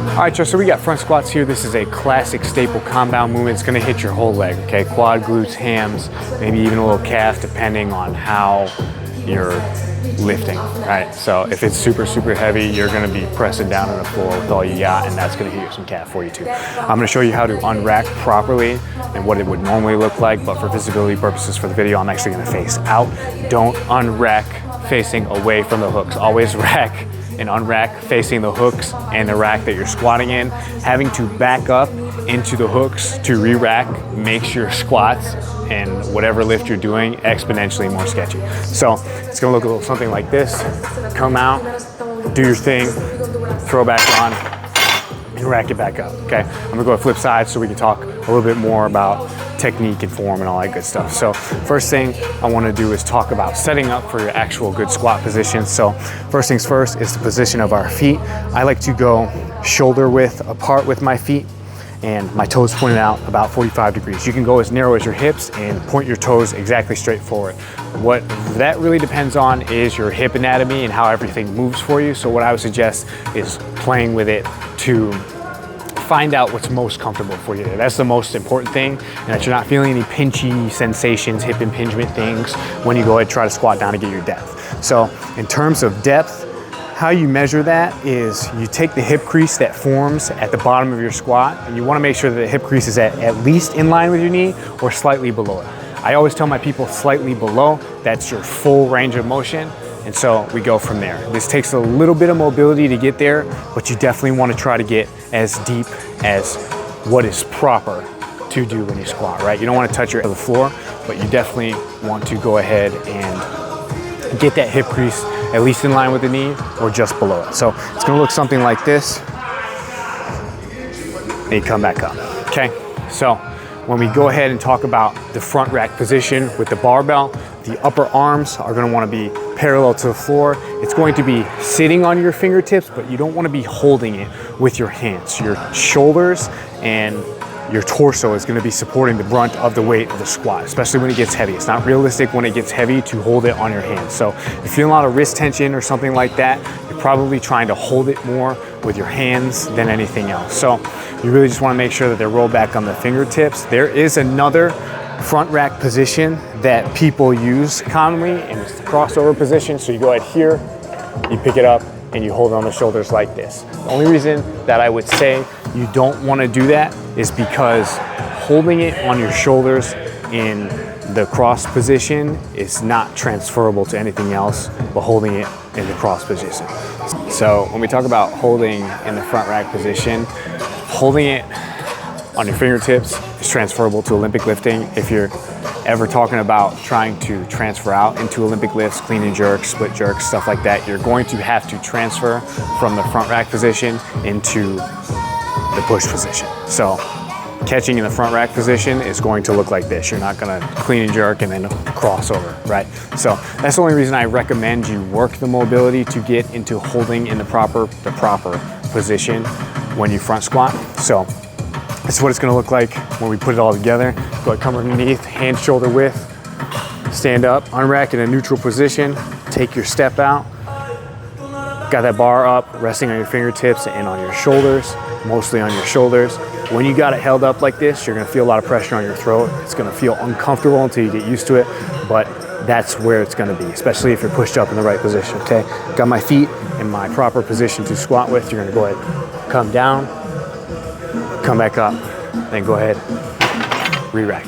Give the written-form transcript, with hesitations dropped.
All right, Joe, so we got front squats here. This is a classic staple compound movement. It's gonna hit your whole leg, okay? Quad, glutes, hams, maybe even a little calf, depending on how you're lifting, right? So if it's super, super heavy, you're gonna be pressing down on the floor with all you got, and that's gonna hit you some calf for you too. I'm gonna show you how to unrack properly and what it would normally look like, but for visibility purposes for the video, I'm actually gonna face out. Don't unrack facing away from the hooks. Always rack and unrack facing the hooks and the rack that you're squatting in. Having to back up into the hooks to re-rack makes your squats and whatever lift you're doing exponentially more sketchy. So it's gonna look a little something like this. Come out, do your thing, throw back on, and rack it back up, okay? I'm gonna go to flip side so we can talk a little bit more about technique and form and all that good stuff. So first thing I wanna do is talk about setting up for your actual good squat position. So first things first is the position of our feet. I like to go shoulder width apart with my feet and my toes pointed out about 45 degrees. You can go as narrow as your hips and point your toes exactly straight forward. What that really depends on is your hip anatomy and how everything moves for you. So what I would suggest is playing with it to find out what's most comfortable for you. That's the most important thing, and that you're not feeling any pinchy sensations, hip impingement things when you go ahead and try to squat down to get your depth. So in terms of depth, how you measure that is you take the hip crease that forms at the bottom of your squat, and you want to make sure that the hip crease is at least in line with your knee or slightly below it. I always tell my people slightly below, that's your full range of motion. And so we go from there. This takes a little bit of mobility to get there, but you definitely want to try to get as deep as what is proper to do when you squat, right? You don't want to touch the floor, but you definitely want to go ahead and get that hip crease at least in line with the knee or just below it. So it's gonna look something like this. And you come back up, okay? So when we go ahead and talk about the front rack position with the barbell, the upper arms are gonna wanna be parallel to the floor. It's going to be sitting on your fingertips, but you don't wanna be holding it with your hands. Your shoulders and your torso is gonna be supporting the brunt of the weight of the squat, especially when it gets heavy. It's not realistic when it gets heavy to hold it on your hands. So if you're feeling a lot of wrist tension or something like that, you're probably trying to hold it more with your hands than anything else. So you really just wanna make sure that they're rolled back on the fingertips. There is another front rack position that people use commonly, and it's the crossover position. So you go ahead here, you pick it up, and you hold it on the shoulders like this. The only reason that I would say you don't want to do that is because holding it on your shoulders in the cross position is not transferable to anything else but holding it in the cross position. So when we talk about holding in the front rack position, holding it on your fingertips is transferable to Olympic lifting. If you're ever talking about trying to transfer out into Olympic lifts, clean and jerks, split jerks, stuff like that, you're going to have to transfer from the front rack position into the push position. So catching in the front rack position is going to look like this. You're not gonna clean and jerk and then cross over, right? So that's the only reason I recommend you work the mobility to get into holding in the proper position when you front squat. So this is what it's gonna look like when we put it all together. Go ahead, come underneath, hand shoulder width, stand up, unrack in a neutral position, take your step out. Got that bar up, resting on your fingertips and on your shoulders, mostly on your shoulders. When you got it held up like this, you're gonna feel a lot of pressure on your throat. It's gonna feel uncomfortable until you get used to it, but that's where it's gonna be, especially if you're pushed up in the right position, okay? Got my feet in my proper position to squat with. You're gonna go ahead, come down, come back up, then go ahead, re-rack.